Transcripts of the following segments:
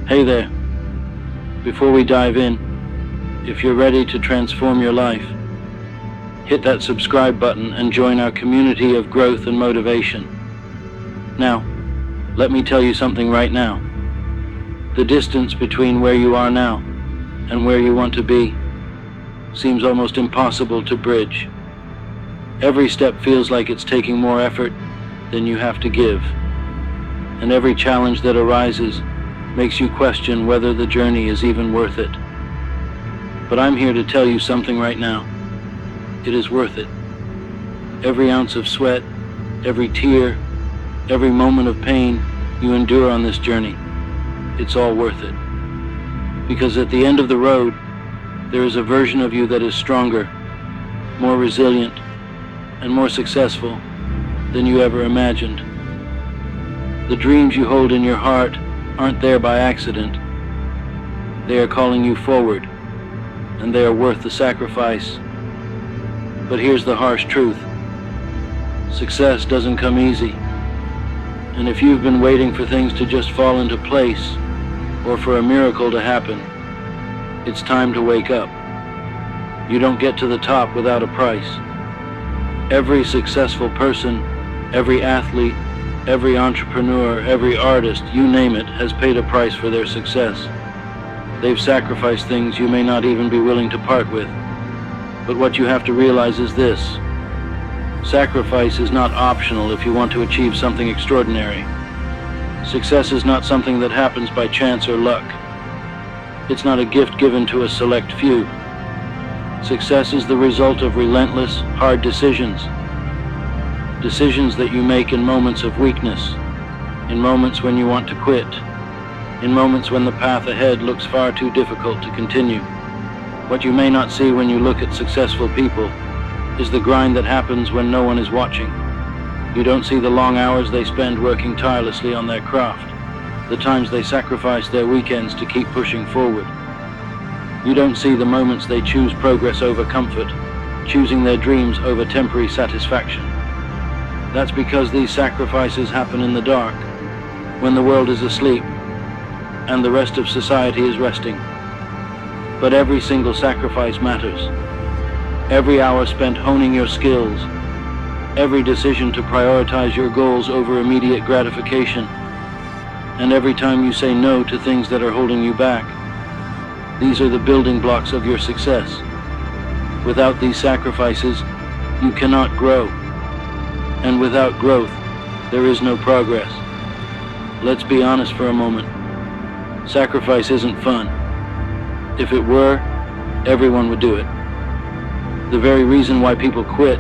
Hey there. Before we dive in, if you're ready to transform your life, hit that subscribe button and join our community of growth and motivation. Now, let me tell you something right now. The distance between where you are now and where you want to be seems almost impossible to bridge. Every step feels like it's taking more effort than you have to give, and every challenge that arises makes you question whether the journey is even worth it. But I'm here to tell you something right now. It is worth it. Every ounce of sweat, every tear, every moment of pain you endure on this journey, it's all worth it. Because at the end of the road, there is a version of you that is stronger, more resilient, and more successful than you ever imagined. The dreams you hold in your heart aren't there by accident. They are calling you forward, and they are worth the sacrifice. But here's the harsh truth. Success doesn't come easy. And if you've been waiting for things to just fall into place, or for a miracle to happen, it's time to wake up. You don't get to the top without a price. Every successful person, every athlete, every entrepreneur, every artist, you name it, has paid a price for their success. They've sacrificed things you may not even be willing to part with. But what you have to realize is this. Sacrifice is not optional if you want to achieve something extraordinary. Success is not something that happens by chance or luck. It's not a gift given to a select few. Success is the result of relentless, hard decisions. Decisions that you make in moments of weakness, in moments when you want to quit, in moments when the path ahead looks far too difficult to continue. What you may not see when you look at successful people is the grind that happens when no one is watching. You don't see the long hours they spend working tirelessly on their craft, the times they sacrifice their weekends to keep pushing forward. You don't see the moments they choose progress over comfort, choosing their dreams over temporary satisfaction. That's because these sacrifices happen in the dark, when the world is asleep and the rest of society is resting. But every single sacrifice matters. Every hour spent honing your skills, every decision to prioritize your goals over immediate gratification, and every time you say no to things that are holding you back. These are the building blocks of your success. Without these sacrifices, you cannot grow. And without growth, there is no progress. Let's be honest for a moment. Sacrifice isn't fun. If it were, everyone would do it. The very reason why people quit,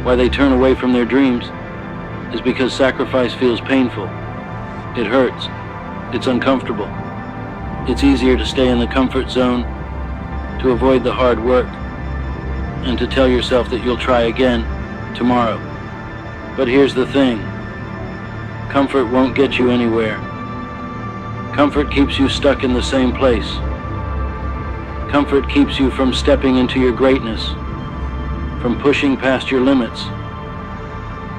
why they turn away from their dreams, is because sacrifice feels painful. It hurts. It's uncomfortable. It's easier to stay in the comfort zone, to avoid the hard work, and to tell yourself that you'll try again tomorrow. But here's the thing. Comfort won't get you anywhere. Comfort keeps you stuck in the same place. Comfort keeps you from stepping into your greatness, from pushing past your limits,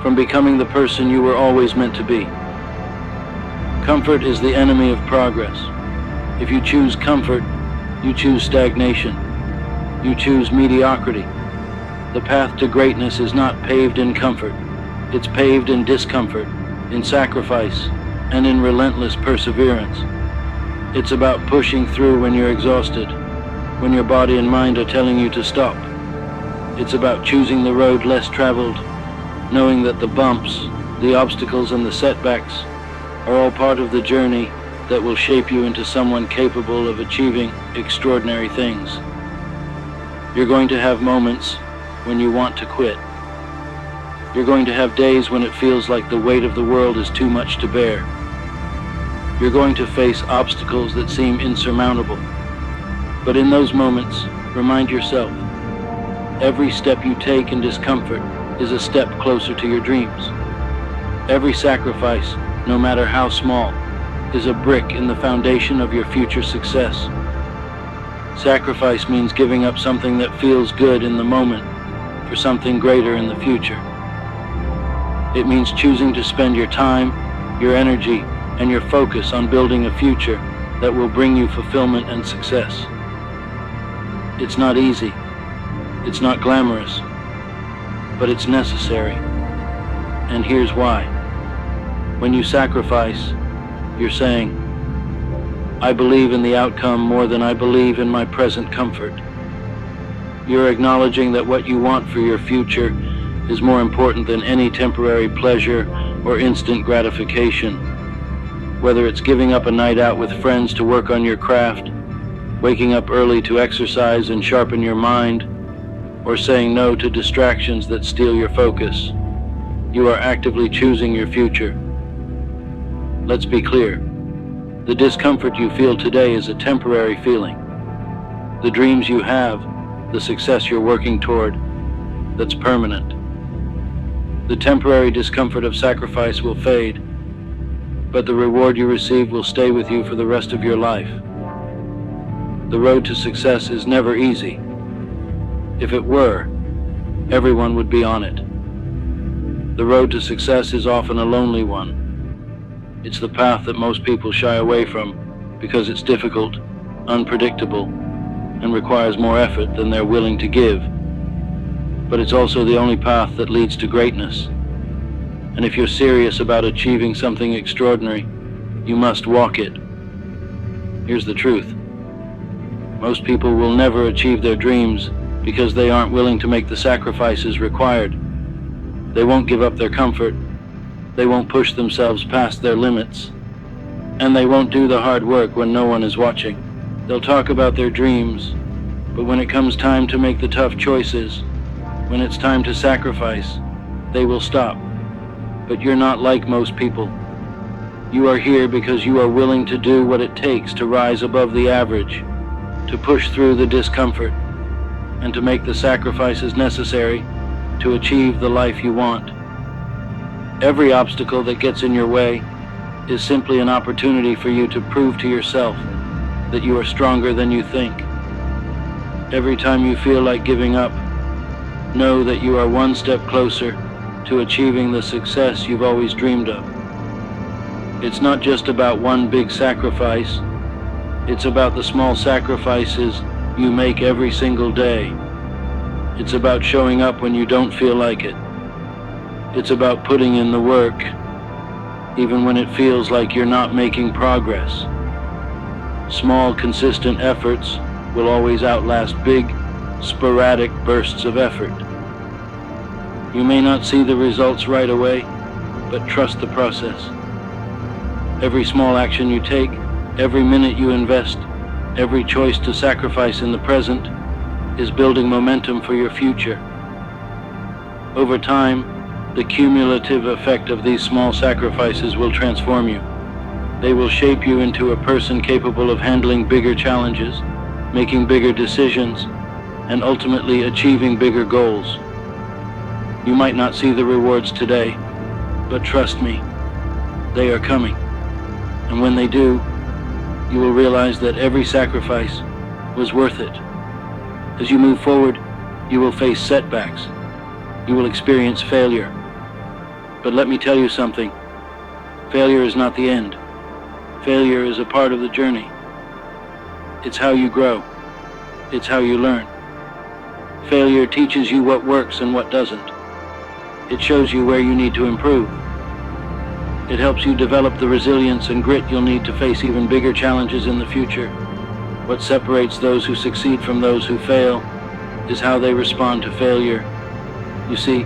from becoming the person you were always meant to be. Comfort is the enemy of progress. If you choose comfort, you choose stagnation. You choose mediocrity. The path to greatness is not paved in comfort. It's paved in discomfort, in sacrifice, and in relentless perseverance. It's about pushing through when you're exhausted, when your body and mind are telling you to stop. It's about choosing the road less traveled, knowing that the bumps, the obstacles, and the setbacks are all part of the journey that will shape you into someone capable of achieving extraordinary things. You're going to have moments when you want to quit. You're going to have days when it feels like the weight of the world is too much to bear. You're going to face obstacles that seem insurmountable. But in those moments, remind yourself, every step you take in discomfort is a step closer to your dreams. Every sacrifice, no matter how small, is a brick in the foundation of your future success. Sacrifice means giving up something that feels good in the moment for something greater in the future. It means choosing to spend your time, your energy, and your focus on building a future that will bring you fulfillment and success. It's not easy, it's not glamorous, but it's necessary. And here's why. When you sacrifice, you're saying, I believe in the outcome more than I believe in my present comfort. You're acknowledging that what you want for your future is more important than any temporary pleasure or instant gratification. Whether it's giving up a night out with friends to work on your craft, waking up early to exercise and sharpen your mind, or saying no to distractions that steal your focus, you are actively choosing your future. Let's be clear. The discomfort you feel today is a temporary feeling. The dreams you have, the success you're working toward, that's permanent. The temporary discomfort of sacrifice will fade, but the reward you receive will stay with you for the rest of your life. The road to success is never easy. If it were, everyone would be on it. The road to success is often a lonely one. It's the path that most people shy away from because it's difficult, unpredictable, and requires more effort than they're willing to give. But it's also the only path that leads to greatness. And if you're serious about achieving something extraordinary, you must walk it. Here's the truth. Most people will never achieve their dreams because they aren't willing to make the sacrifices required. They won't give up their comfort. They won't push themselves past their limits. And they won't do the hard work when no one is watching. They'll talk about their dreams, but when it comes time to make the tough choices, when it's time to sacrifice, they will stop. But you're not like most people. You are here because you are willing to do what it takes to rise above the average, to push through the discomfort, and to make the sacrifices necessary to achieve the life you want. Every obstacle that gets in your way is simply an opportunity for you to prove to yourself that you are stronger than you think. Every time you feel like giving up, know that you are one step closer to achieving the success you've always dreamed of. It's not just about one big sacrifice. It's about the small sacrifices you make every single day. It's about showing up when you don't feel like it. It's about putting in the work, even when it feels like you're not making progress. Small, consistent efforts will always outlast big, sporadic bursts of effort. You may not see the results right away, but trust the process. Every small action you take, every minute you invest, every choice to sacrifice in the present is building momentum for your future. Over time, the cumulative effect of these small sacrifices will transform you. They will shape you into a person capable of handling bigger challenges, making bigger decisions, and ultimately achieving bigger goals. You might not see the rewards today, but trust me, they are coming. And when they do, you will realize that every sacrifice was worth it. As you move forward, you will face setbacks. You will experience failure. But let me tell you something. Failure is not the end. Failure is a part of the journey. It's how you grow. It's how you learn. Failure teaches you what works and what doesn't. It shows you where you need to improve. It helps you develop the resilience and grit you'll need to face even bigger challenges in the future. What separates those who succeed from those who fail is how they respond to failure. You see,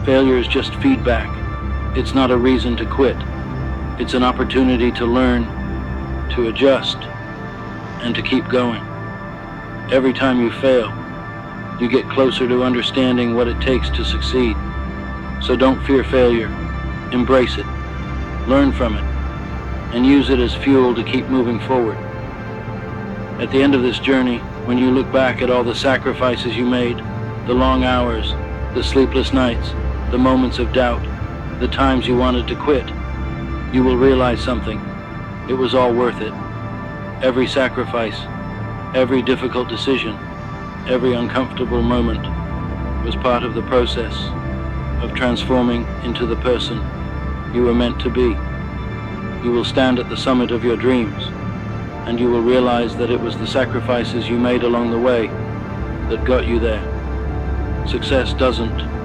failure is just feedback. It's not a reason to quit. It's an opportunity to learn, to adjust, and to keep going. Every time you fail, you get closer to understanding what it takes to succeed. So don't fear failure. Embrace it. Learn from it. And use it as fuel to keep moving forward. At the end of this journey, when you look back at all the sacrifices you made, the long hours, the sleepless nights, the moments of doubt, the times you wanted to quit, you will realize something. It was all worth it. Every sacrifice, every difficult decision, every uncomfortable moment was part of the process of transforming into the person you were meant to be. You will stand at the summit of your dreams, and you will realize that it was the sacrifices you made along the way that got you there. Success doesn't